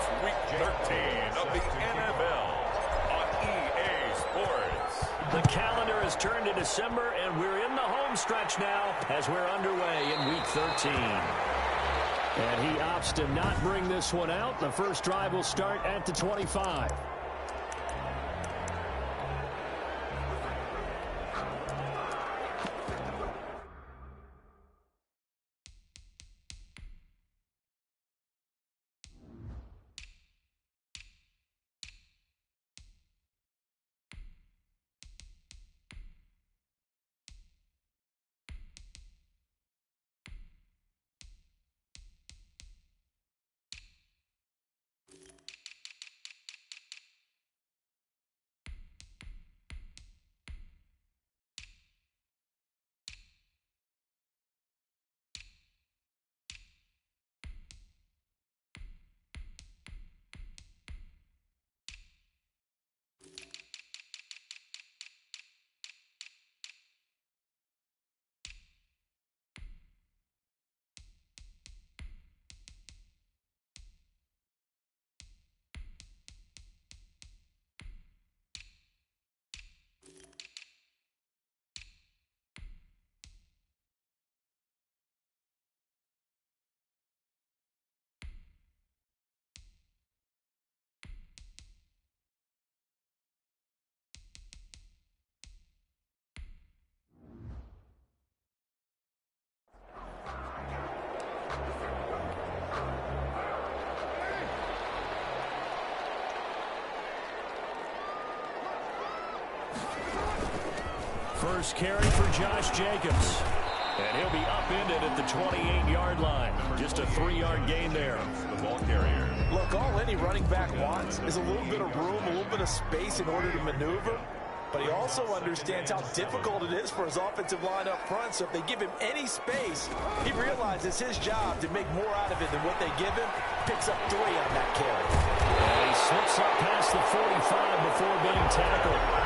It's Week 13 of the NFL on EA Sports. The calendar has turned to December, and we're in the home stretch now as we're underway in Week 13. And he opts to not bring this one out. The first drive will start at the 25. First carry for Josh Jacobs. And he'll be upended at the 28-yard line. Just a 3-yard gain there. The ball carrier. Look, all any running back wants is a little bit of room, a little bit of space in order to maneuver. But he also understands how difficult it is for his offensive line up front. So if they give him any space, he realizes his job to make more out of it than what they give him. Picks up 3 on that carry. And he slips up past the 45 before being tackled.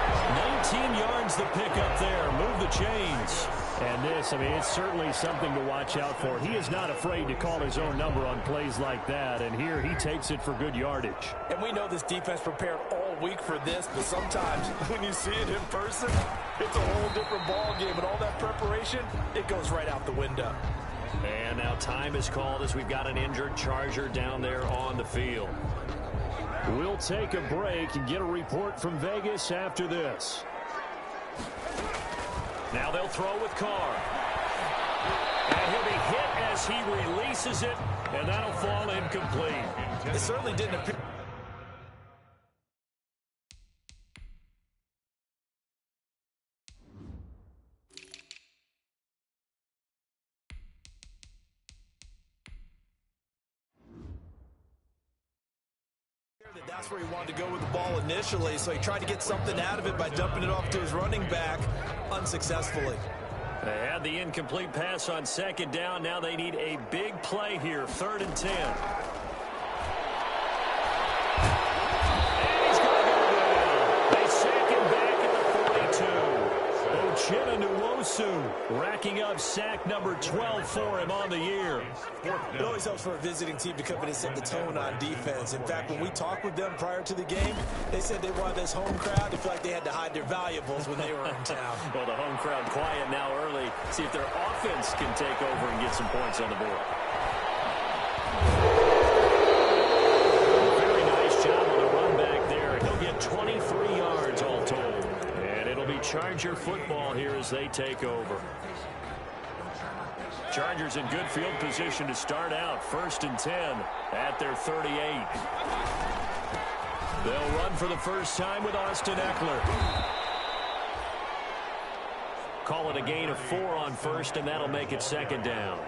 19 yards the pickup there. Move the chains. And this, I mean, it's certainly something to watch out for. He is not afraid to call his own number on plays like that. And here he takes it for good yardage. And we know this defense prepared all week for this, but sometimes when you see it in person, it's a whole different ball game. And all that preparation, it goes right out the window. And now time is called as we've got an injured Charger down there on the field. We'll take a break and get a report from Vegas after this. Now they'll throw with Carr. And he'll be hit as he releases it, and that'll fall incomplete. It certainly didn't appear. That's where he wanted to go with the ball initially, so he tried to get something out of it by dumping it off to his running back unsuccessfully. They had the incomplete pass on second down. Now they need a big play here, 3rd and 10. And he's going to go down. They sack him back at the 42. Uchenna Nwosu racking up sack number 12 for him on the year. It always helps for a visiting team to come in and set the tone on defense. In fact, when we talked with them prior to the game, they said they wanted this home crowd to feel like they had to hide their valuables when they were in town. Well, the home crowd quiet now early. See if their offense can take over and get some points on the board. Very nice job on the run back there. He'll get 23 yards all told. And it'll be Charger football here as they take over. Chargers in good field position to start out. 1st and 10 at their 38. They'll run for the first time with Austin Eckler. Call it a gain of 4 on 1st, and that'll make it 2nd down.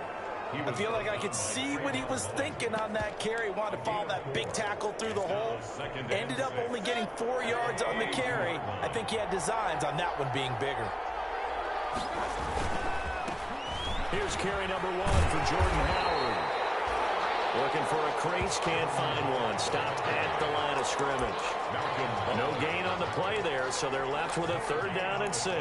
I feel like I could see what he was thinking on that carry. Wanted to follow that big tackle through the hole. Ended up only getting 4 yards on the carry. I think he had designs on that one being bigger. Here's carry number 1 for Jordan Howard. Looking for a crease, can't find one. Stopped at the line of scrimmage. No gain on the play there, so they're left with a 3rd down and 6.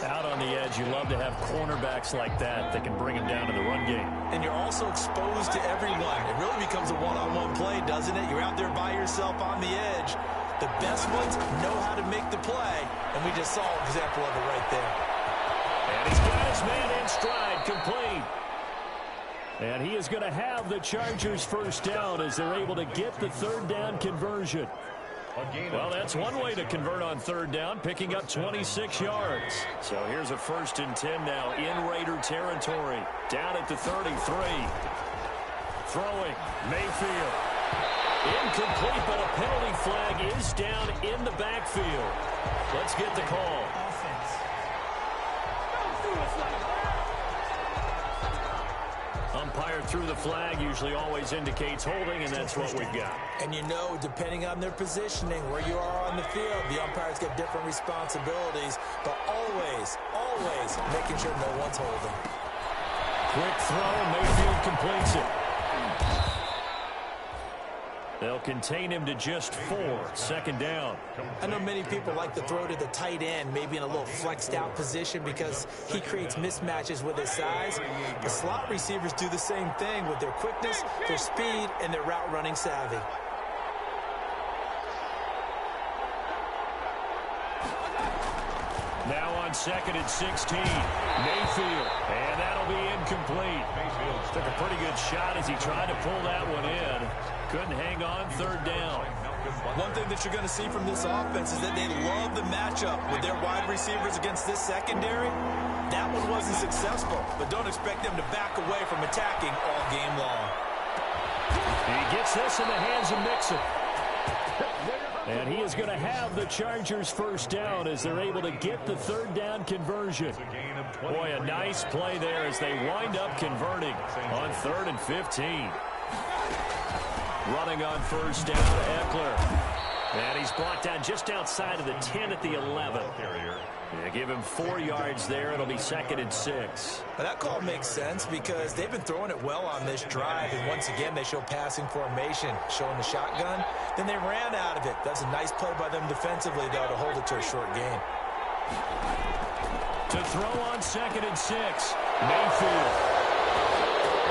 Out on the edge, you love to have cornerbacks like that can bring them down to the run game. And you're also exposed to everyone. It really becomes a one-on-one play, doesn't it? You're out there by yourself on the edge. The best ones know how to make the play, and we just saw an example of it right there. And he's got his man in stride, complete. And he is going to have the Chargers first down as they're able to get the third down conversion. Well, that's one way to convert on third down, picking up 26 yards. So here's a 1st and 10 now in Raider territory. Down at the 33. Throwing, Mayfield. Incomplete, but a penalty flag is down in the backfield. Let's get the call. Umpire threw the flag, usually always indicates holding, and that's what we've got. And you know, depending on their positioning, where you are on the field, the umpires get different responsibilities, but always, always making sure no one's holding. Quick throw, Mayfield completes it. They'll contain him to just 4. 2nd down. I know many people like to throw to the tight end, maybe in a little flexed out position because he creates mismatches with his size. The slot receivers do the same thing with their quickness, their speed, and their route running savvy. Now on 2nd and 16. Mayfield. And that'll be incomplete. Took a pretty good shot as he tried to pull that one in. Couldn't hang on 3rd down. One thing that you're going to see from this offense is that they love the matchup with their wide receivers against this secondary. That one wasn't successful, but don't expect them to back away from attacking all game long. He gets this in the hands of Mixon. And he is going to have the Chargers first down as they're able to get the third down conversion. Boy, a nice play there as they wind up converting on 3rd and 15. Running on first down, Eckler. And he's brought down just outside of the 10 at the 11. Yeah, give him 4 yards there. It'll be 2nd and 6. But that call makes sense because they've been throwing it well on this drive. And once again, they show passing formation, showing the shotgun. Then they ran out of it. That's a nice play by them defensively, though, to hold it to a short gain. To throw on 2nd and 6. Mayfield.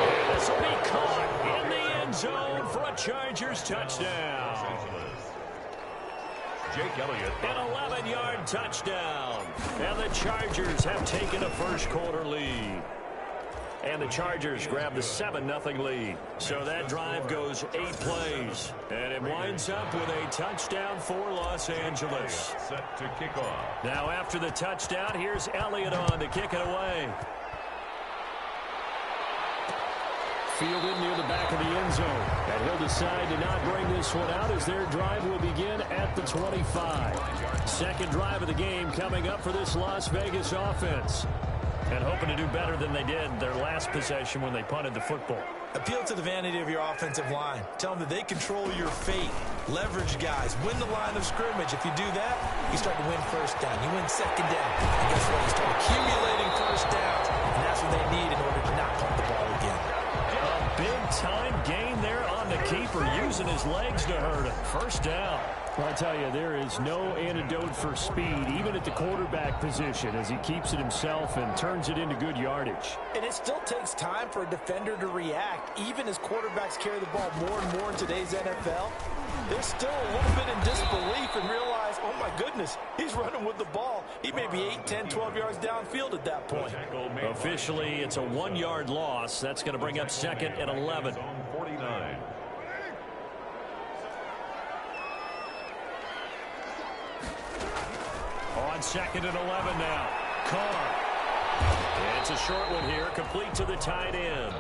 And this will be caught in the end zone for a Chargers touchdown. Jake Elliott. An 11-yard touchdown. And the Chargers have taken a first-quarter lead. And the Chargers grab the 7-0 lead. So that drive goes 8 plays. And it winds up with a touchdown for Los Angeles. Set to kick off. Now after the touchdown, here's Elliott on to kick it away. Fielded near the back of the end zone. And he'll decide to not bring this one out as their drive will begin at the 25. Second drive of the game coming up for this Las Vegas offense. And hoping to do better than they did their last possession when they punted the football. Appeal to the vanity of your offensive line. Tell them that they control your fate. Leverage guys. Win the line of scrimmage. If you do that, you start to win first down. You win second down. And guess what? You start accumulating first downs. And that's what they need in order to not punt the ball again. A big-time gain there on the keeper, using his legs to hurt him. First down. Well, I tell you, there is no antidote for speed, even at the quarterback position, as he keeps it himself and turns it into good yardage. And it still takes time for a defender to react, even as quarterbacks carry the ball more and more in today's NFL. They're still a little bit in disbelief and realize, oh my goodness, he's running with the ball. He may be 8, 10, 12 yards downfield at that point. Officially, it's a 1-yard loss. That's going to bring up 2nd and 11. 49. On 2nd and 11 now. Carr. And it's a short one here, complete to the tight end.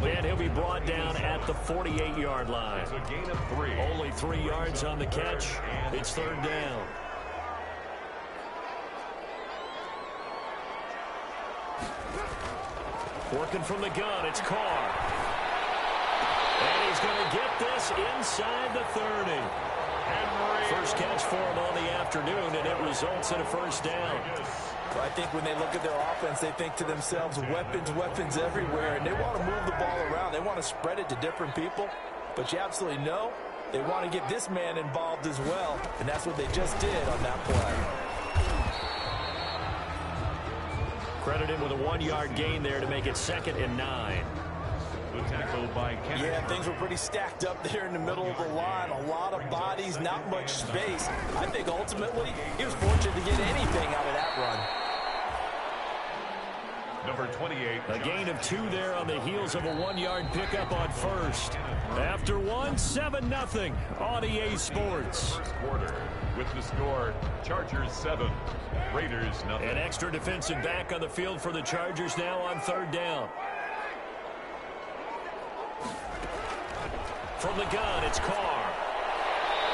And he'll be brought down at the 48-yard line. It's a gain of 3. Only 3 yards on the catch. It's third down. Working from the gun, it's Carr. And he's going to get this inside the 30. First catch for him on the afternoon, and it results in a first down. Well, I think when they look at their offense, they think to themselves, weapons, weapons everywhere, and they want to move the ball around. They want to spread it to different people, but you absolutely know they want to get this man involved as well, and that's what they just did on that play. Credit him with a 1-yard gain there to make it 2nd and 9. The tackle by Kennedy. Yeah, things were pretty stacked up there in the middle of the line. A lot of bodies, not much space. I think ultimately he was fortunate to get anything out of that run. Number 28. A gain of 2 there on the heels of a 1-yard pickup on first. After 1, 7-0 on EA Sports. First quarter with the score, Chargers 7, Raiders 0. An extra defensive back on the field for the Chargers now on 3rd down. From the gun, it's Carr.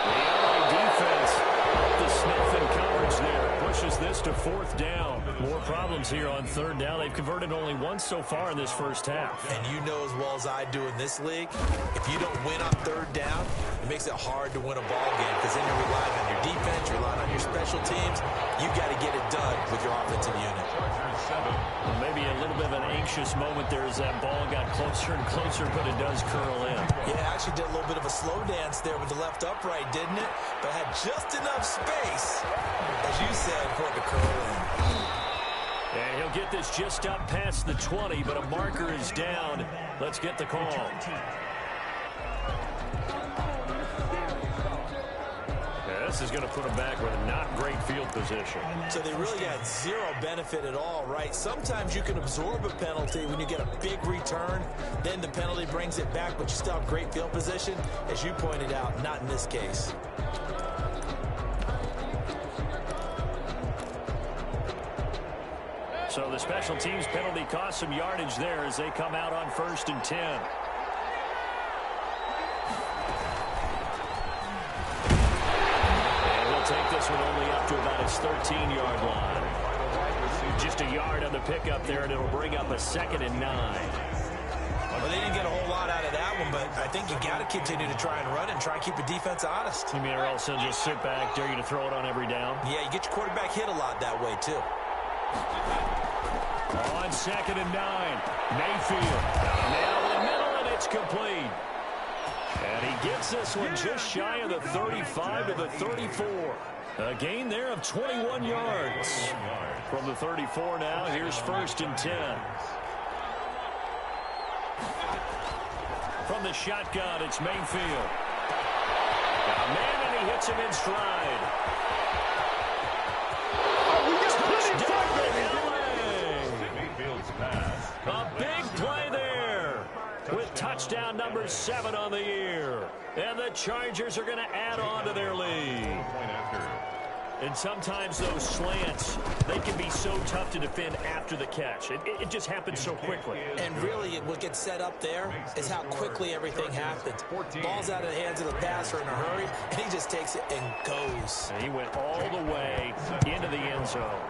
The LA defense up the sniff and coverage there. Pushes this to 4th down. More problems here on 3rd down. They've converted only once so far in this first half. And you know as well as I do in this league, if you don't win on 3rd down, it makes it hard to win a ball game because then you're relying on your defense, you're relying on your special teams. You got to get it done with your offensive unit. Chargers 7. Well, maybe a little bit of an anxious moment there as that ball got closer and closer, but it does curl in. Yeah, actually did a little bit of a slow dance there with the left upright, didn't it? But had just enough space, as you said, for it to curl in. And he'll get this just up past the 20, but a marker is down. Let's get the call. This is going to put them back with a not great field position. So they really got zero benefit at all, right? Sometimes you can absorb a penalty when you get a big return. Then the penalty brings it back, but you still have great field position. As you pointed out, not in this case. So the special teams penalty cost some yardage there as they come out on 1st and 10. Take this one only up to about his 13-yard line. Just a yard on the pickup there, and it'll bring up a 2nd and 9. Well, they didn't get a whole lot out of that one, but I think you got to continue to try and run and try and keep the defense honest. You mean or else they'll just sit back, dare you to throw it on every down? Yeah, you get your quarterback hit a lot that way, too. On 2nd and 9, Mayfield. Down over the middle, and it's complete. And he gets this one just shy of the 35 to the 34. A gain there of 21 yards. From the 34 now, here's 1st and 10. From the shotgun, it's Mayfield. Got a man, and he hits him in stride. Mayfield's pass. A big play there with touchdown number 7 on the year. And the Chargers are going to add on to their lead. And sometimes those slants, they can be so tough to defend after the catch. It just happens so quickly. And really, what gets set up there is how quickly everything happens. Ball's out of the hands of the passer in a hurry, and he just takes it and goes. And he went all the way into the end zone.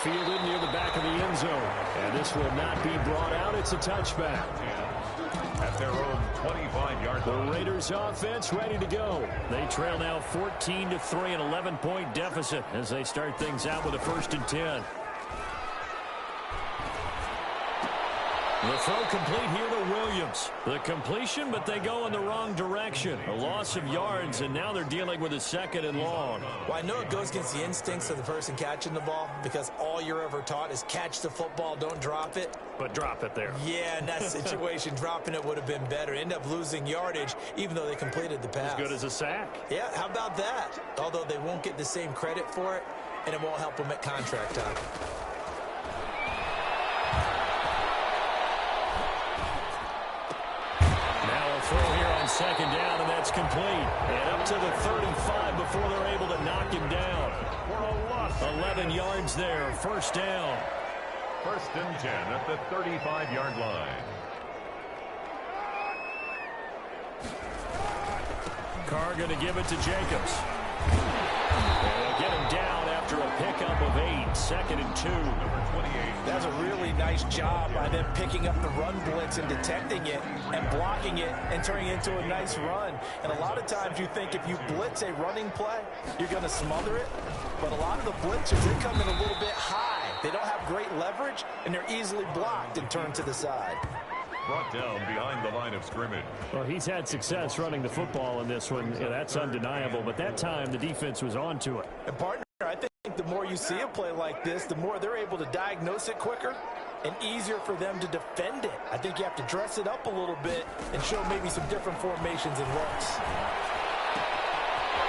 Fielded near the back of the end zone. And this will not be brought out. It's a touchback. At their own 25-yard line. The Raiders offense ready to go. They trail now 14-3, an 11-point deficit as they start things out with a 1st and 10. The throw complete here to Williams. The completion, but they go in the wrong direction. A loss of yards, and now they're dealing with a 2nd and long. Well, I know it goes against the instincts of the person catching the ball because all you're ever taught is catch the football, don't drop it. But drop it there. Yeah, in that situation, dropping it would have been better. End up losing yardage, even though they completed the pass. As good as a sack. Yeah, how about that? Although they won't get the same credit for it, and it won't help them at contract time. Throw here on 2nd down, and that's complete. And up to the 35 before they're able to knock him down. 11 yards there, 1st down. 1st and 10 at the 35-yard line. Carr going to give it to Jacobs. They'll get him down after a pickup of 8, 2nd and 2. Number 28. That's a really nice job by them picking up the run blitz and detecting it and blocking it and turning it into a nice run. And a lot of times you think if you blitz a running play, you're going to smother it. But a lot of the blitzers, they come in a little bit high. They don't have great leverage, and they're easily blocked and turned to the side. Brought down behind the line of scrimmage. Well, he's had success running the football in this one. Yeah, that's undeniable. But that time, the defense was on to it. And partner, I think the more you see a play like this, the more they're able to diagnose it quicker and easier for them to defend it. I think you have to dress it up a little bit and show maybe some different formations and looks.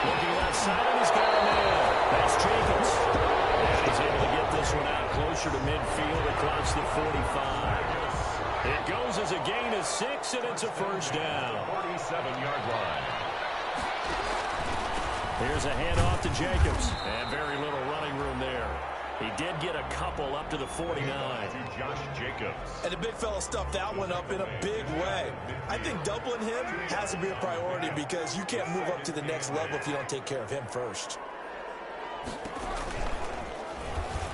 Looking outside, and he's got a man. That's Jacobs. And he's able to get this one out closer to midfield across the 45. It goes as a gain of 6, and it's a first down. 47-yard line. Here's a handoff to Jacobs. And very little running room there. He did get a couple up to the 49. To Josh Jacobs. And the big fella stuffed that one up in a big way. I think doubling him has to be a priority because you can't move up to the next level if you don't take care of him first.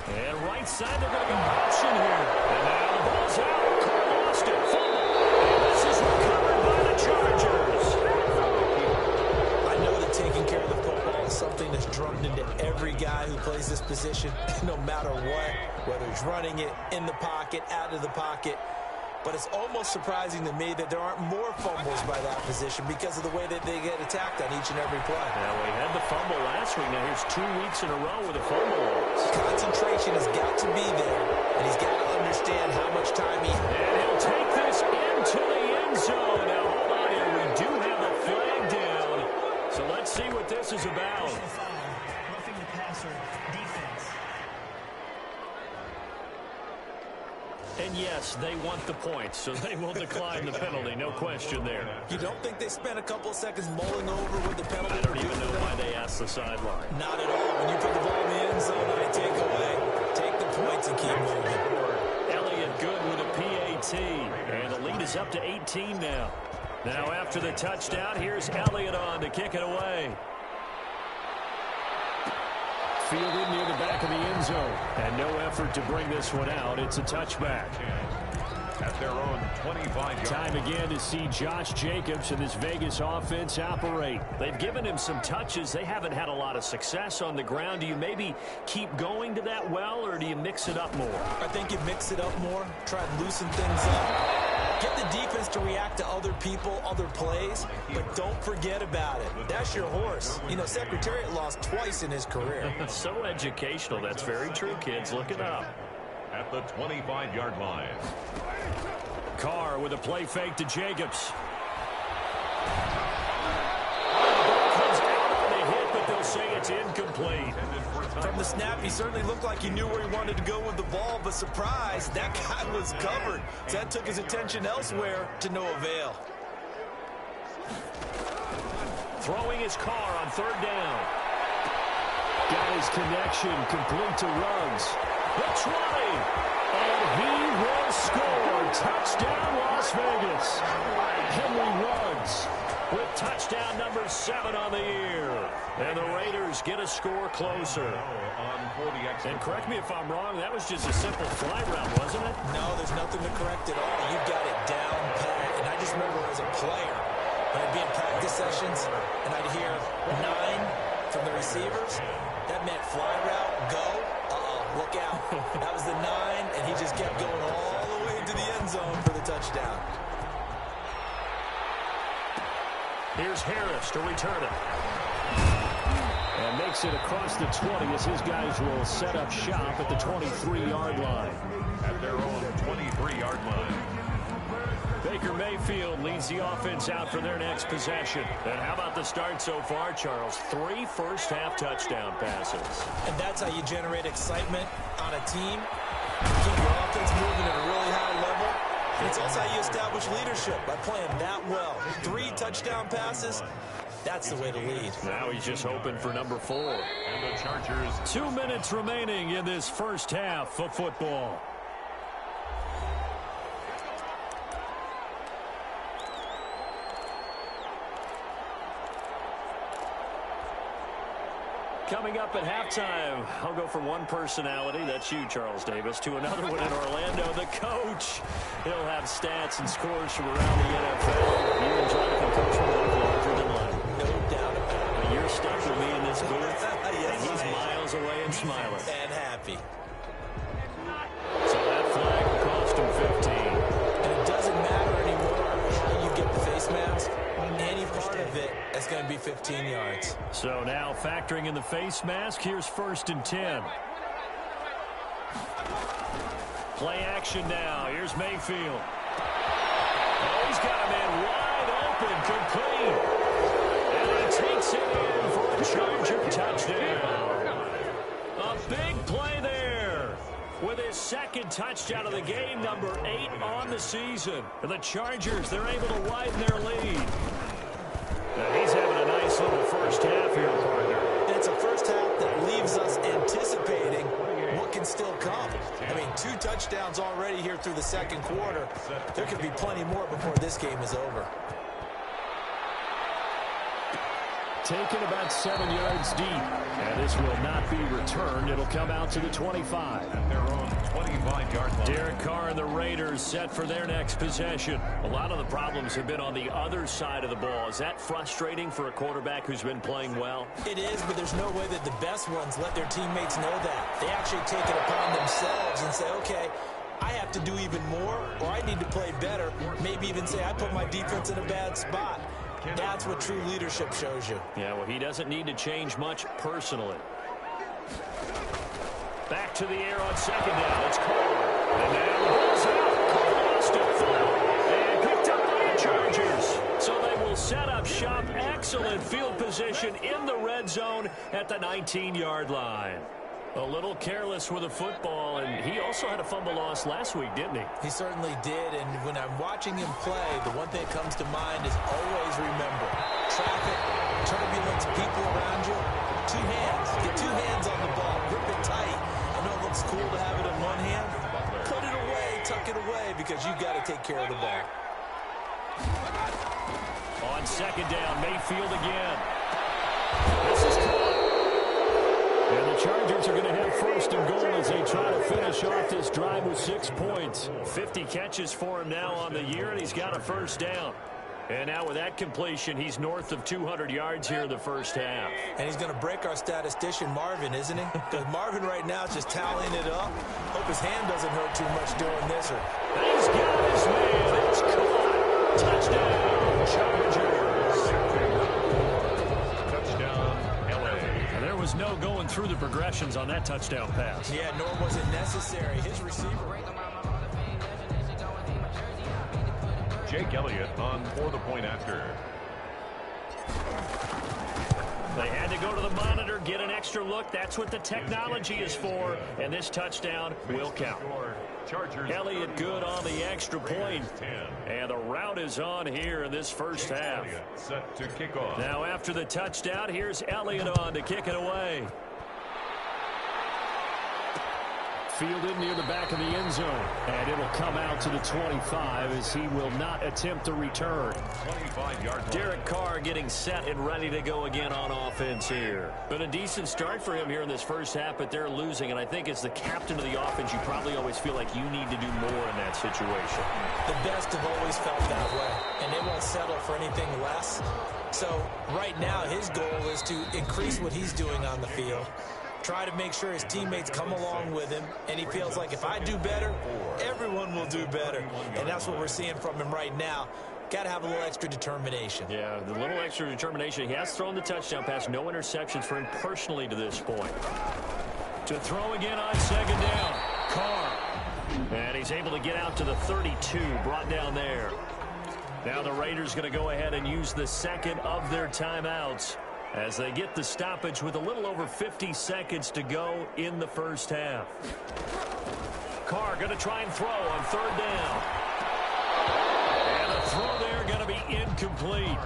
And right side, they're going to go option here. And now the ball's out. Carr lost it. Fumble. And this is recovered by the Chargers. I know that taking care of the football is something that's drummed into every guy who plays this position, no matter what, whether he's running it, in the pocket, out of the pocket. But it's almost surprising to me that there aren't more fumbles by that position because of the way that they get attacked on each and every play. Now, we had the fumble last week. Now, here's 2 weeks in a row with a fumble loss. Concentration has got to be there, and he's got to understand how much time he has. And he'll take this into the end zone. Now, hold on here. We do have a flag down. So let's see what this is about. Roughing the passer, defense. And yes, they want the points, so they will decline the penalty. No question there. You don't think they spent a couple of seconds mulling over what the penalty I don't even know why they asked the sideline. Not at all. When you put the ball in the end zone, I take away. Take the points and keep moving. Elliott good with a PAT. And the lead is up to 18 now. Now after the touchdown, here's Elliott on to kick it away. Fielded near the back of the end zone. And no effort to bring this one out. It's a touchback. At their own 25-yard. Time again to see Josh Jacobs and this Vegas offense operate. They've given him some touches. They haven't had a lot of success on the ground. Do you maybe keep going to that well, or do you mix it up more? I think you mix it up more. Try to loosen things up. Get the defense to react to other people, other plays, but don't forget about it. That's your horse. You know, Secretariat lost twice in his career. So educational. That's very true, kids. Look it up. At the 25-yard line. Carr with a play fake to Jacobs. Comes out on the hit, but they'll say it's incomplete. From the snap, he certainly looked like he knew where he wanted to go with the ball, but surprise, that guy was covered. So that took his attention elsewhere to no avail. Throwing his Carr on third down. Got his connection complete to Ruggs. The 20. And he will score. Touchdown, Las Vegas. Henry Ruggs with touchdown number 7 on the year. And the Raiders get a score closer. And correct me if I'm wrong, that was just a simple fly route, wasn't it? No, there's nothing to correct at all. You've got it down pat. And I just remember as a player, when I'd be in practice sessions, and I'd hear 9 from the receivers, that meant fly route, go, look out. That was the 9, and he just kept going all the way to the end zone for the touchdown. Here's Harris to return it. And makes it across the 20 as his guys will set up shop at the 23-yard line. At their own 23-yard line. Baker Mayfield leads the offense out for their next possession. And how about the start so far, Charles? 3 first-half touchdown passes. And that's how you generate excitement on a team. Keep your offense moving at a really high level. And it's also how you establish leadership by playing that well. 3 touchdown passes, that's the way to lead. Now he's just hoping for number 4. And the Chargers. 2 minutes remaining in this first half of football. Coming up at halftime, I'll go from one personality, that's you, Charles Davis, to another one in Orlando, the coach. He'll have stats and scores from around the NFL. You and Jonathan coach from life larger than life. No doubt about it. But you're stuck with me in this booth, Yes, and he's I am. miles away and smiling. And happy. So that flag will cost him 15. And it doesn't matter anymore how you get the face mask. Any part of it is going to be be 15 yards. So now factoring in the face mask, here's 1st and 10. Play action now. Here's Mayfield. Oh, he's got a man wide open, complete. And he takes it in for a Charger touchdown. A big play there with his 2nd touchdown of the game, number 8 on the season. The Chargers, they're able to widen their lead. Now he's having a nice little first half here, partner. It's a first half that leaves us anticipating what can still come. I mean, 2 touchdowns already here through the 2nd quarter. There could be plenty more before this game is over. Taken about 7 yards deep. And this will not be returned. It'll come out to the 25. At their own 25-yard line. Derek Carr and the Raiders set for their next possession. A lot of the problems have been on the other side of the ball. Is that frustrating for a quarterback who's been playing well? It is, but there's no way that the best ones let their teammates know that. They actually take it upon themselves and say, okay, I have to do even more, or I need to play better. Maybe even say I put my defense in a bad spot. That's what true leadership shows you. Yeah, well, he doesn't need to change much personally. Back to the air on 2nd down. It's Carr. And now the ball's out. Carr lost it. And picked up by the Chargers. So they will set up shop. Excellent field position in the red zone at the 19-yard line. A little careless with the football, and he also had a fumble loss last week, didn't he? He certainly did, and when I'm watching him play, the one thing that comes to mind is always remember, traffic, turbulence, people around you, 2 hands. Get 2 hands on the ball. Grip it tight. I know it looks cool to have it in one hand. Put it away, tuck it away, because you've got to take care of the ball. On 2nd down, Mayfield again. This is caught. And the Chargers are going to have 1st and goal as they try to finish off this drive with 6 points. 50 catches for him now on the year, and he's got a 1st down. And now with that completion, he's north of 200 yards here in the first half. And he's going to break our statistician, Marvin, isn't he? Because Marvin right now is just tallying it up. Hope his hand doesn't hurt too much doing this. He's got his man. It's caught. Touchdown, Chargers. No going through the progressions on that touchdown pass. Yeah, nor was it necessary. His receiver. Jake Elliott on for the point after. They had to go to the monitor, get an extra look. That's what the technology is for. And this touchdown will count. Elliott good on the extra point. And the route is on here in this first half. Set to kick off. Now after the touchdown, here's Elliott on to kick it away. Fielded near the back of the end zone. And it'll come out to the 25 as he will not attempt a return. 25-yard. Derek Carr getting set and ready to go again on offense here. Been a decent start for him here in this first half, but they're losing. And I think as the captain of the offense, you probably always feel like you need to do more in that situation. The best have always felt that way, and they won't settle for anything less. So right now his goal is to increase what he's doing on the field. Try to make sure his teammates come along with him, and he feels like if I do better, everyone will do better. And that's what we're seeing from him right now. Got to have a little extra determination. Yeah, the little extra determination. He has thrown the touchdown pass. No interceptions for him personally to this point. To throw again on 2nd down. Carr. And he's able to get out to the 32, brought down there. Now the Raiders going to go ahead and use the 2nd of their timeouts as they get the stoppage with a little over 50 seconds to go in the first half. Carr going to try and throw on 3rd down. And the throw there going to be incomplete.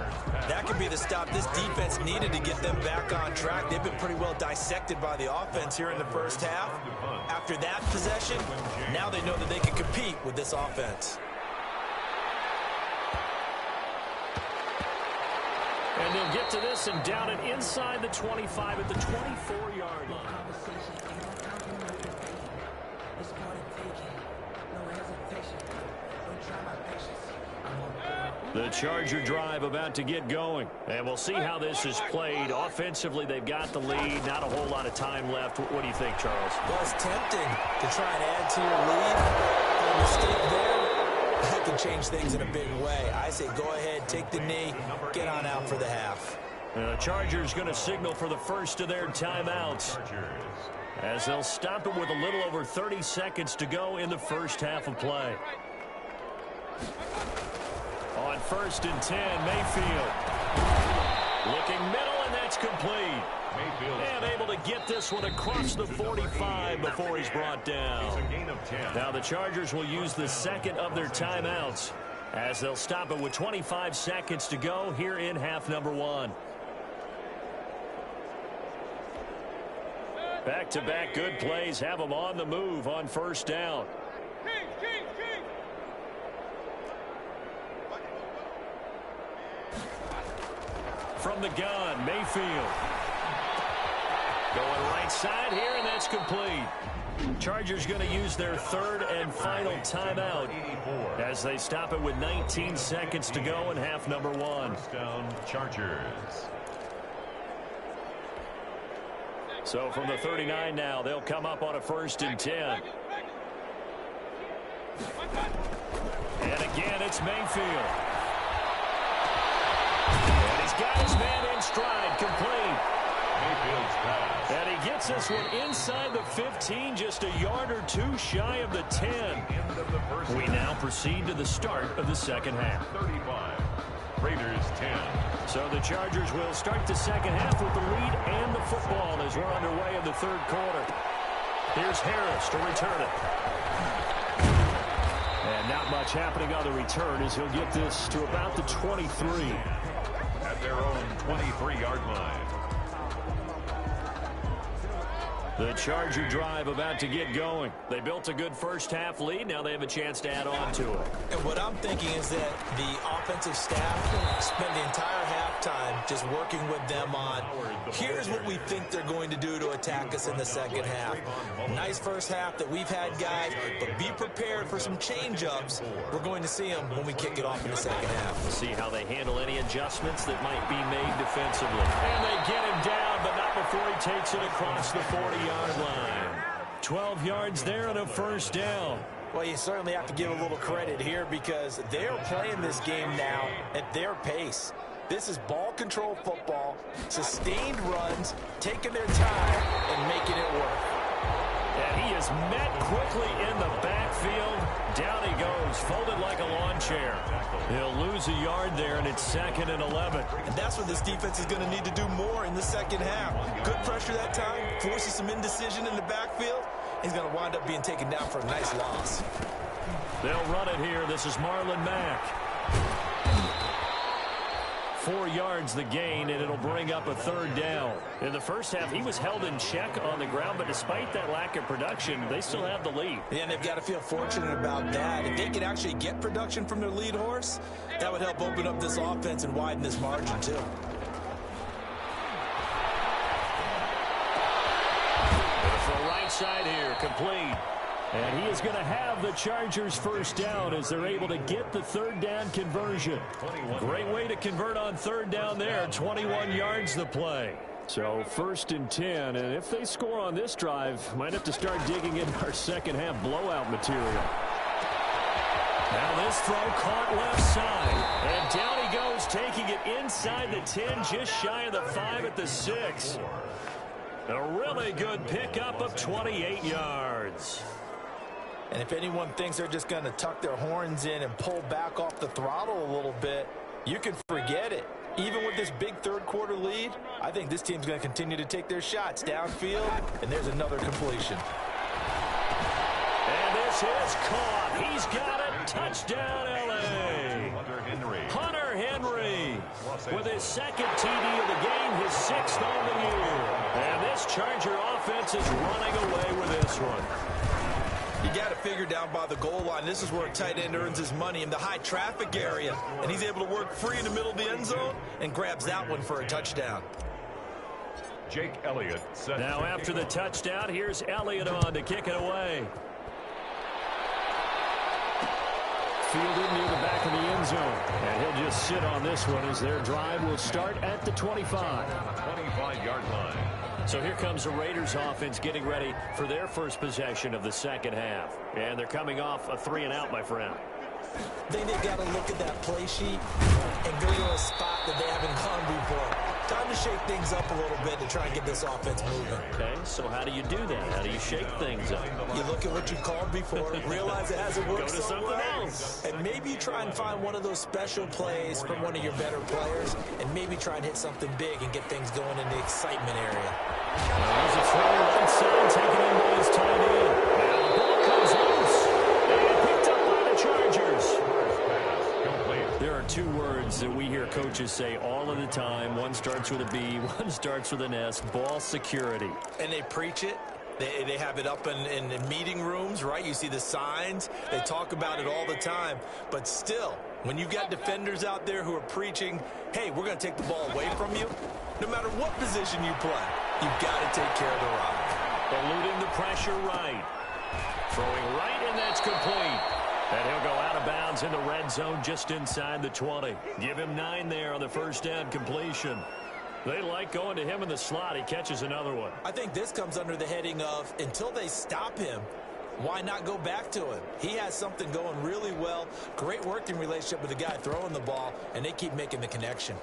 That could be the stop this defense needed to get them back on track. They've been pretty well dissected by the offense here in the first half. After that possession, now they know that they can compete with this offense. And they'll get to this and down it inside the 25 at the 24-yard line. The Charger drive about to get going. And we'll see how this is played. Offensively, they've got the lead. Not a whole lot of time left. What do you think, Charles? Well, it's tempting to try and add to your lead. A mistake there, that can change things in a big way. I say go ahead, take the knee, get on out for the half. The Chargers going to signal for the first of their timeouts, as they'll stop it with a little over 30 seconds to go in the first half of play. On 1st and 10, Mayfield. Looking middle, and that's complete. And able to get this one across the 45 before he's brought down. Now the Chargers will use the second of their timeouts, as they'll stop it with 25 seconds to go here in half number 1. Back-to-back good plays have them on the move on 1st down. From the gun, Mayfield. Going right side here, and that's complete. Chargers going to use their third and final timeout as they stop it with 19 seconds to go in half number 1. Down Chargers. So from the 39 now, they'll come up on a 1st and 10. And again, it's Mayfield. And he's got his man in stride, complete. Mayfield's pass. And he gets this one inside the 15, just a yard or two shy of the 10. End of the first. We now proceed to the start of the second half. 35. Raiders 10. So the Chargers will start the second half with the lead and the football as we're underway in the third quarter. Here's Harris to return it. And not much happening on the return as he'll get this to about the 23. At their own 23-yard line. The Charger drive about to get going. They built a good first half lead. Now they have a chance to add on to it. And what I'm thinking is that the offensive staff spend the entire halftime just working with them on, here's what we think they're going to do to attack us in the second half. Nice first half that we've had, guys, but be prepared for some change-ups. We're going to see them when we kick it off in the second half. See how they handle any adjustments that might be made defensively. And they get him down, but not before he takes it across the 40-yard line. 12 yards there and a 1st down. Well, you certainly have to give a little credit here because they're playing this game now at their pace. This is ball control football, sustained runs, taking their time, and making it work. And he is met quickly in the backfield. Down he goes, folded like a lawn chair. He'll lose a yard there, and it's 2nd and 11. And that's what this defense is going to need to do more in the second half. Good pressure that time, forces some indecision in the backfield. He's going to wind up being taken down for a nice loss. They'll run it here. This is Marlon Mack. 4 yards the gain, and it'll bring up a 3rd down. In the first half, he was held in check on the ground, but despite that lack of production, they still have the lead. Yeah, and they've got to feel fortunate about that. If they can actually get production from their lead horse, that would help open up this offense and widen this margin, too. For right side here, complete. And he is going to have the Chargers 1st down as they're able to get the 3rd down conversion. Great way to convert on 3rd down there. 21 yards the play. So 1st and 10. And if they score on this drive, might have to start digging into our second half blowout material. Now this throw caught left side. And down he goes, taking it inside the 10, just shy of the 5 at the 6. A really good pickup of 28 yards. And if anyone thinks they're just going to tuck their horns in and pull back off the throttle a little bit, you can forget it. Even with this big third quarter lead, I think this team's going to continue to take their shots downfield, and there's another completion. And this is caught. He's got it. Touchdown, L.A. Hunter Henry with his 2nd TD of the game, his 6th on the year. And this Charger offense is running away with this one. You got to figure down by the goal line. This is where a tight end earns his money in the high traffic area. And he's able to work free in the middle of the end zone and grabs that one for a touchdown. Jake Elliott. Now after the touchdown, here's Elliott on to kick it away. Fielded near the back of the end zone. And he'll just sit on this one as their drive will start at the 25. 25-yard line. So here comes the Raiders offense getting ready for their first possession of the second half. And they're coming off a 3-and-out, my friend. I think they've got to look at that play sheet and go to a spot that they haven't gone before. Time to shake things up a little bit to try and get this offense moving. Okay, so how do you do that? How do you shake things up? You look at what you called before, realize it hasn't worked Go to so something well, else. and maybe you try and find one of those special plays from one of your better players, and maybe try and hit something big and get things going in the excitement area. There's a throw right side, taken in by his tight end. Now the ball comes loose, and picked up by the Chargers. There are two words that we hear coaches say all of the time. One starts with a B, one starts with an S, ball security. And they preach it. They have it up in meeting rooms, right? You see the signs. They talk about it all the time. But still, when you've got defenders out there who are preaching, hey, we're going to take the ball away from you, no matter what position you play, you've got to take care of the rock. Eluding the pressure right. Throwing right, and that's complete. And he'll go out of bounds in the red zone just inside the 20. Give him 9 there on the first down completion. They like going to him in the slot. He catches another one. I think this comes under the heading of until they stop him, why not go back to him? He has something going really well. Great working relationship with the guy throwing the ball, and they keep making the connection.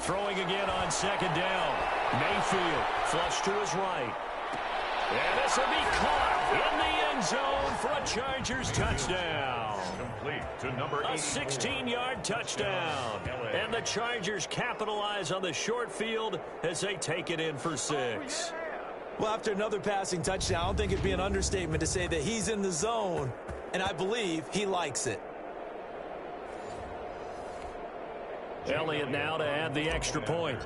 Throwing again on second down. Mayfield flush to his right. And this will be caught in the end zone for a Chargers touchdown. Complete to number 80. A 16-yard touchdown. And the Chargers capitalize on the short field as they take it in for 6. Well, after another passing touchdown, I don't think it'd be an understatement to say that he's in the zone, and I believe he likes it. Elliott now to add the extra point.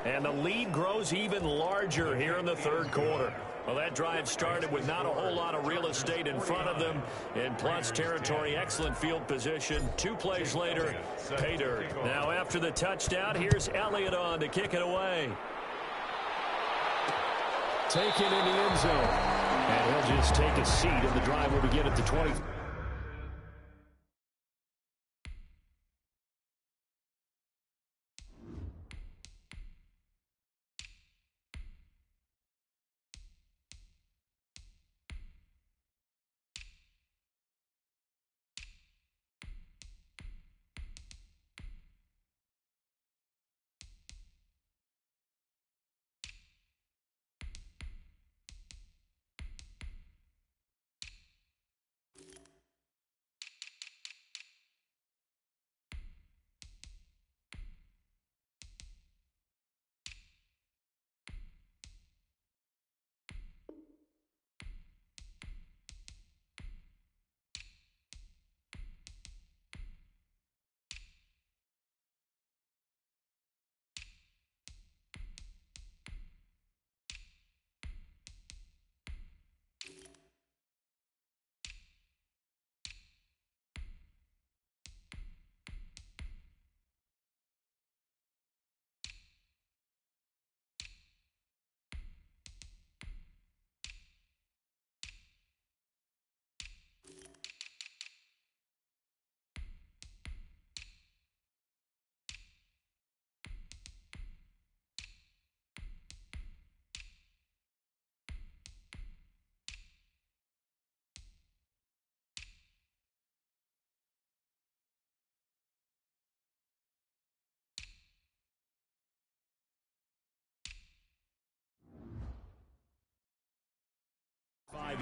And the lead grows even larger here in the third quarter. Well, that drive started with not a whole lot of real estate in front of them. In plus territory, excellent field position. 2 plays later, pay dirt. Now after the touchdown, here's Elliott on to kick it away. Taken in the end zone. And he'll just take a seat, and the drive will begin at the 20.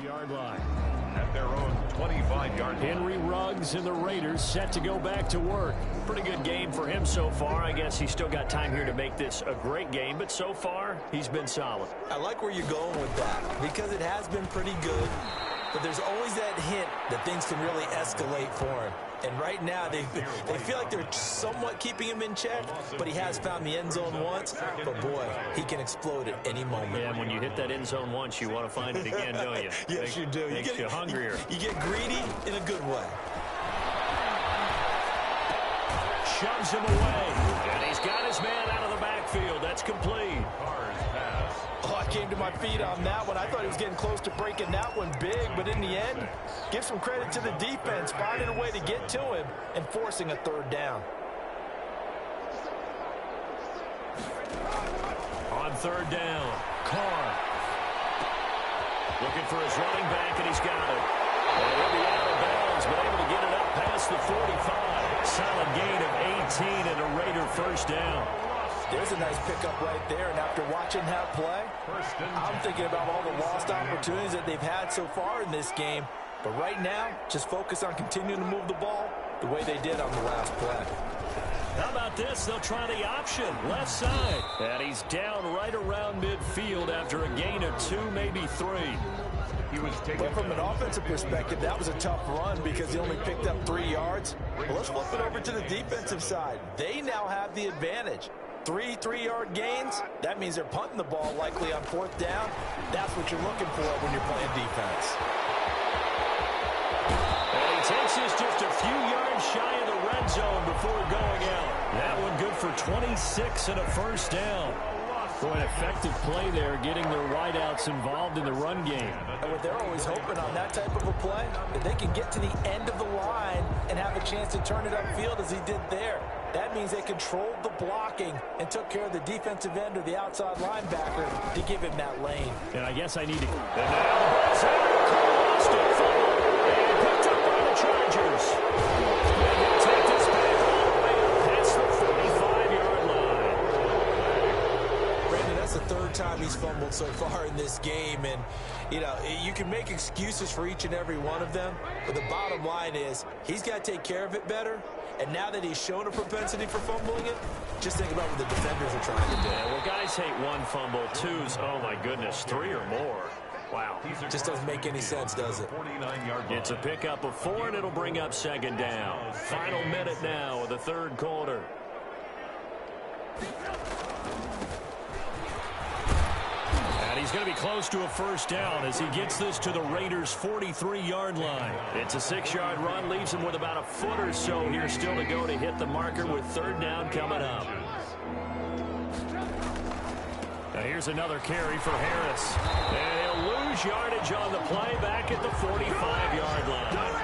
Yard line. At their own 25-yard line. Henry Ruggs and the Raiders set to go back to work. Pretty good game for him so far. I guess he's still got time here to make this a great game, but so far he's been solid. I like where you're going with that because it has been pretty good, but there's always that hint that things can really escalate for him. And right now, they feel like they're somewhat keeping him in check, but he has found the end zone once. But, boy, he can explode at any moment. Yeah, and when you hit that end zone once, you want to find it again, don't you? Yes, you do. Makes you hungrier. You get greedy in a good way. Shoves him away. And he's got his man out of the backfield. That's complete. Oh, I came to my feet on that one. I thought he was getting close to breaking that one big, but in the end, give some credit to the defense, finding a way to get to him and forcing a third down. third down. Carr looking for his running back, and he's got it. And he'll be out of bounds, but able to get it up past the 45. Solid gain of 18 and a Raider first down. There's a nice pickup right there, and after watching that play, I'm thinking about all the lost opportunities that they've had so far in this game. But right now, just focus on continuing to move the ball the way they did on the last play. How about this? They'll try the option, left side. And he's down right around midfield after a gain of 2, maybe 3. But from an offensive perspective, that was a tough run because he only picked up 3 yards. But let's flip it over to the defensive side. They now have the advantage. 3 3-yard gains, that means they're punting the ball likely on 4th down. That's what you're looking for when you're playing defense. And he takes this just a few yards shy of the red zone before going out. That one good for 26 and a first down. For an effective play there, getting their wideouts involved in the run game. And what they're always hoping on that type of a play, that they can get to the end of the line and have a chance to turn it upfield as he did there. That means they controlled the blocking and took care of the defensive end or the outside linebacker to give him that lane. And I guess I need to... And now the ball's out. Lost it. And picked up by the Chargers. And they'll take this back all the way up past the 45-yard line. Brandon, that's the 3rd time he's fumbled so far in this game. And, you know, you can make excuses for each and every one of them. But the bottom line is he's got to take care of it better. And now that he's shown a propensity for fumbling it, just think about what the defenders are trying to do. Yeah, well, guys hate 1 fumble, 2's, oh my goodness, 3 or more. Wow. Just doesn't make any sense, does it? It's a pickup of 4, and it'll bring up 2nd down. Final minute now of the 3rd quarter. And he's going to be close to a first down as he gets this to the Raiders' 43-yard line. It's a 6-yard run, leaves him with about a foot or so here still to go to hit the marker with 3rd down coming up. Now here's another carry for Harris. And he'll lose yardage on the play back at the 45-yard line.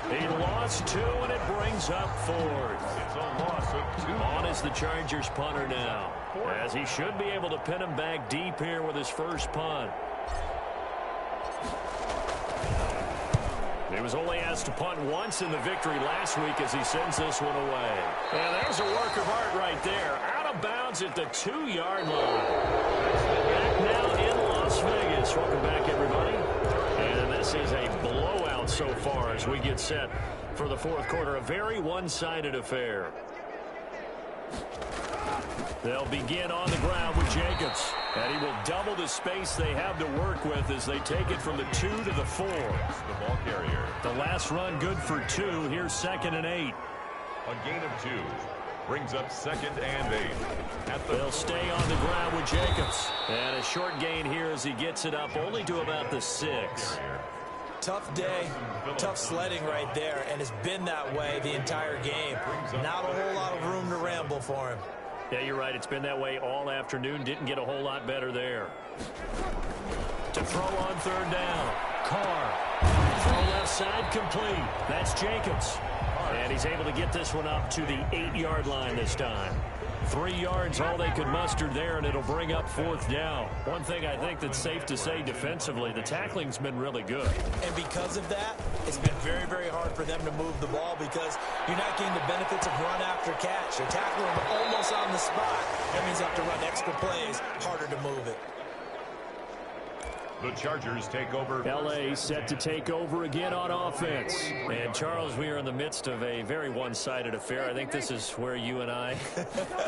He lost 2, and it brings up 4th. It's a loss of 2. On is the Chargers punter now, as he should be able to pin him back deep here with his first punt. He was only asked to punt once in the victory last week as he sends this one away. And there's a work of art right there. Out of bounds at the 2-yard line. Back now in Las Vegas. Welcome back, everybody. And this is a blowout so far as we get set for the 4th quarter. A very one-sided affair. They'll begin on the ground with Jacobs. And he will double the space they have to work with as they take it from the 2 to the 4. The ball carrier. The last run good for 2. Here's 2nd and 8. A gain of 2. Brings up 2nd and 8. They'll stay on the ground with Jacobs. And a short gain here as he gets it up only to about the 6. Tough day, tough sledding right there, and it's been that way the entire game. Not a whole lot of room to ramble for him. Yeah, you're right. It's been that way all afternoon. Didn't get a whole lot better there. To throw on 3rd down. Carr. Throw left side complete. That's Jacobs. And he's able to get this one up to the 8-yard line this time. 3 yards, all they could muster there, and it'll bring up 4th down. One thing I think that's safe to say defensively, the tackling's been really good. And because of that, it's been very, very hard for them to move the ball because you're not getting the benefits of run after catch. They're tackling them almost on the spot. That means you have to run extra plays, harder to move it. The Chargers take over. L.A. set to take over again on offense. And, Charles, we are in the midst of a very one-sided affair. I think this is where you and I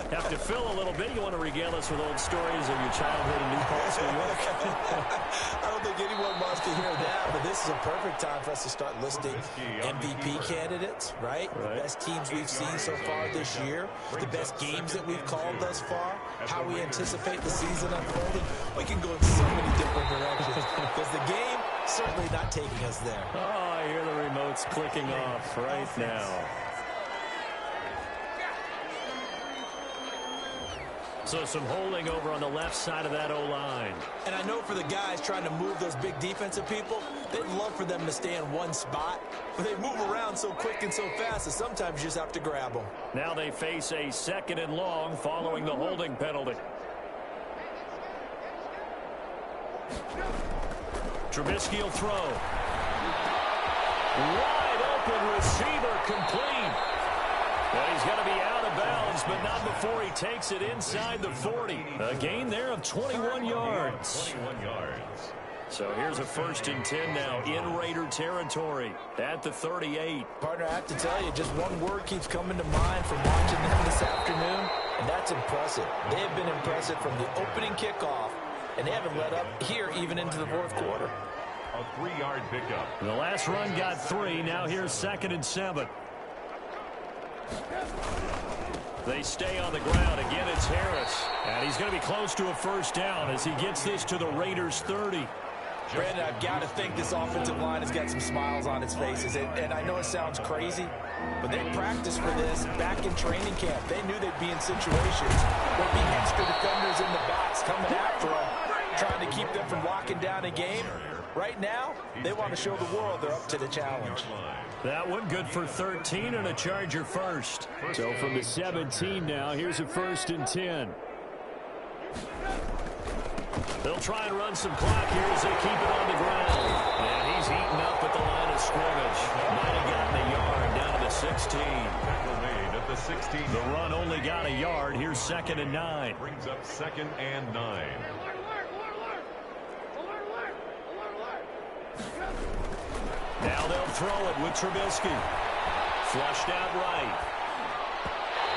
have to fill a little bit. You want to regale us with old stories of your childhood in New Paltz, New York? I don't think anyone wants to hear that, but this is a perfect time for us to start listing MVP candidates, right? The best teams we've seen so far this year, the best games that we've called thus far, how we anticipate the season unfolding. We can go in so many different directions. Because the game certainly not taking us there. Oh, I hear the remotes clicking off right now. So some holding over on the left side of that O-line. And I know for the guys trying to move those big defensive people, they'd love for them to stay in one spot. But they move around so quick and so fast that sometimes you just have to grab them. Now they face a 2nd and long following the holding penalty. Trubisky will throw. Wide open receiver, complete. And he's going to be out of bounds, but not before he takes it inside the 40. A gain there of 21 yards. 21 yards. So here's a 1st and 10 now in Raider territory at the 38. Partner, I have to tell you, just one word keeps coming to mind from watching them this afternoon, and that's impressive. They have been impressive from the opening kickoff, and they haven't let up here even into the 4th quarter. A 3-yard pickup. The last run got 3. Now here's 2nd and 7. They stay on the ground. Again, it's Harris. And he's going to be close to a 1st down as he gets this to the Raiders' 30. Brandon, I've got to think this offensive line has got some smiles on its faces. And I know it sounds crazy, but they practiced for this back in training camp. They knew they'd be in situations where there'd be extra defenders in the backs coming after them, trying to keep them from locking down a game. Right now, they want to show the world they're up to the challenge. That one good for 13 and a Charger 1st. So from the 17 now, here's a 1st and 10. They'll try and run some clock here as they keep it on the ground. And he's eaten up at the line of scrimmage. Might have gotten a yard down to the 16. Tackle made at the 16. The run only got a yard. Here's 2nd and 9. Brings up 2nd and 9. Now they'll throw it with Trubisky. Flushed out right.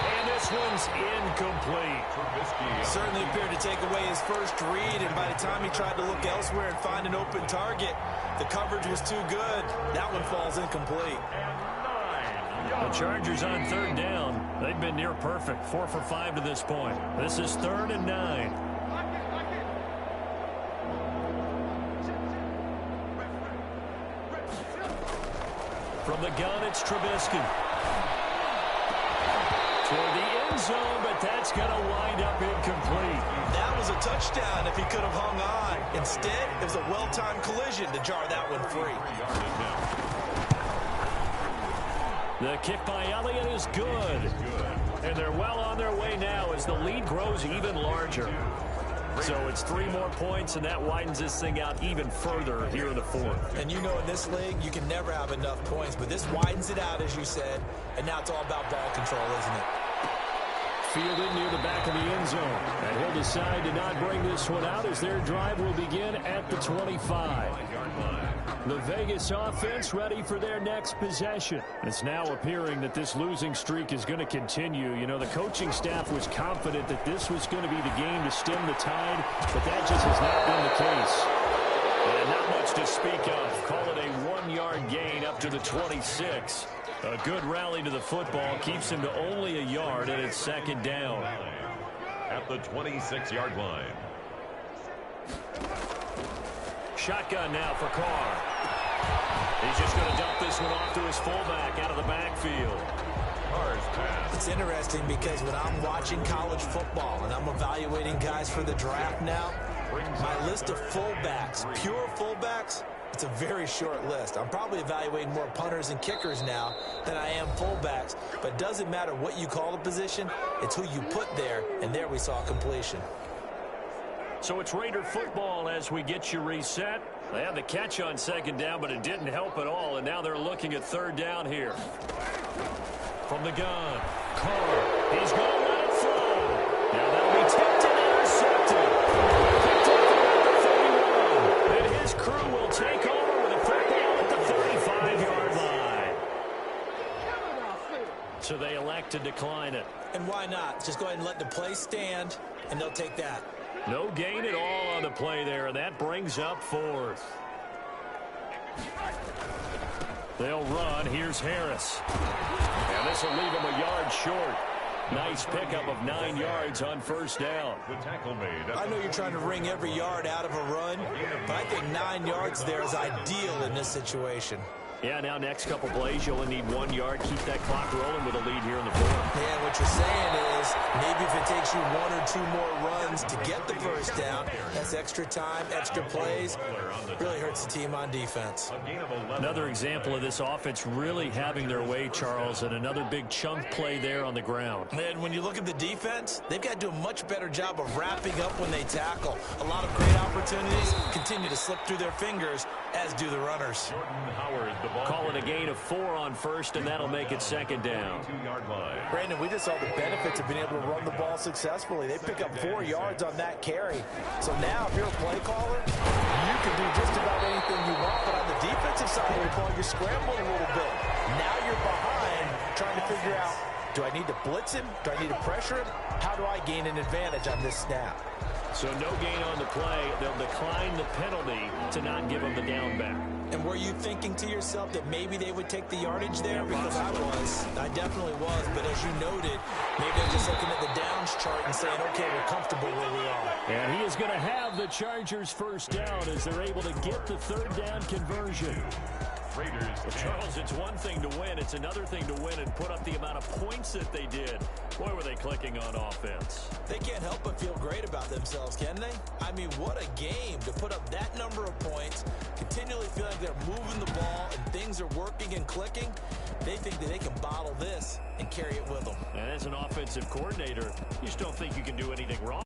And this one's incomplete. Trubisky Certainly appeared to take away his first read, and by the time he tried to look elsewhere and find an open target, the coverage was too good. That one falls incomplete. The Chargers on 3rd down. They've been near perfect. 4 for 5 to this point. This is 3rd and 9. From the gun, it's Trubisky. Toward the end zone, but that's going to wind up incomplete. That was a touchdown if he could have hung on. Instead, it was a well-timed collision to jar that one free. The kick by Elliott is good. And they're well on their way now as the lead grows even larger. So it's 3 more points, and that widens this thing out even further here in the 4th. And you know in this league, you can never have enough points, but this widens it out, as you said, and now it's all about ball control, isn't it? Fielded near the back of the end zone. And he'll decide to not bring this one out as their drive will begin at the 25. The Vegas offense ready for their next possession. It's now appearing that this losing streak is going to continue. You know, the coaching staff was confident that this was going to be the game to stem the tide, but that just has not been the case. And not much to speak of. Call it a 1-yard gain up to the 26. A good rally to the football keeps him to only a yard, and it's 2nd down. at the 26-yard line. Shotgun now for Carr. He's just going to dump this one off to his fullback out of the backfield. Carr's pass. It's interesting because when I'm watching college football and I'm evaluating guys for the draft now, my list of fullbacks, pure fullbacks, it's a very short list. I'm probably evaluating more punters and kickers now than I am fullbacks. But it doesn't matter what you call the position, it's who you put there, and there we saw completion. So it's Raider football as we get you reset. They had the catch on second down, but it didn't help at all, and now they're looking at third down here. From the gun, Carr, he's going to let it throw. Now that'll be tipped and intercepted. Picked up at the 31. And his crew will take over with a football at the 35-yard line. So they elect to decline it. And why not? Just go ahead and let the play stand, and they'll take that. No gain at all on the play there, and that brings up fourth. They'll run. Here's Harris. And this will leave him a yard short. Nice pickup of 9 yards on first down. The tackle made. I know you're trying to wring every yard out of a run, but I think 9 yards there is ideal in this situation. Yeah, now next couple plays, you only need 1 yard. Keep that clock rolling with a lead here in the fourth. Yeah, what you're saying is maybe if it takes you 1 or 2 more runs to get the first down, that's extra time, extra plays. Really hurts the team on defense. Another example of this offense really having their way, Charles, and another big chunk play there on the ground. And when you look at the defense, they've got to do a much better job of wrapping up when they tackle. A lot of great opportunities continue to slip through their fingers, as do the runners. Calling a gain of 4 on first, and that'll make it second down. Brandon, we just saw the benefits of being able to run the ball successfully. They pick up 4 yards on that carry. So now, if you're a play caller, you can do just about anything you want. But on the defensive side of the ball, you're scrambling a little bit. Now you're behind, trying to figure out, do I need to blitz him? Do I need to pressure him? How do I gain an advantage on this snap? So no gain on the play. They'll decline the penalty to not give him the down back. And were you thinking to yourself that maybe they would take the yardage there? Because I was. I definitely was. But as you noted, maybe I'm just looking at the downs chart and saying, okay, we're comfortable where we are. And he is going to have the Chargers first down as they're able to get the third down conversion. Well, Charles, it's one thing to win. It's another thing to win and put up the amount of points that they did. Boy, were they clicking on offense. They can't help but feel great about themselves, can they? I mean, what a game to put up that number of points, continually feel like they're moving the ball and things are working and clicking. They think that they can bottle this and carry it with them. And as an offensive coordinator, you just don't think you can do anything wrong.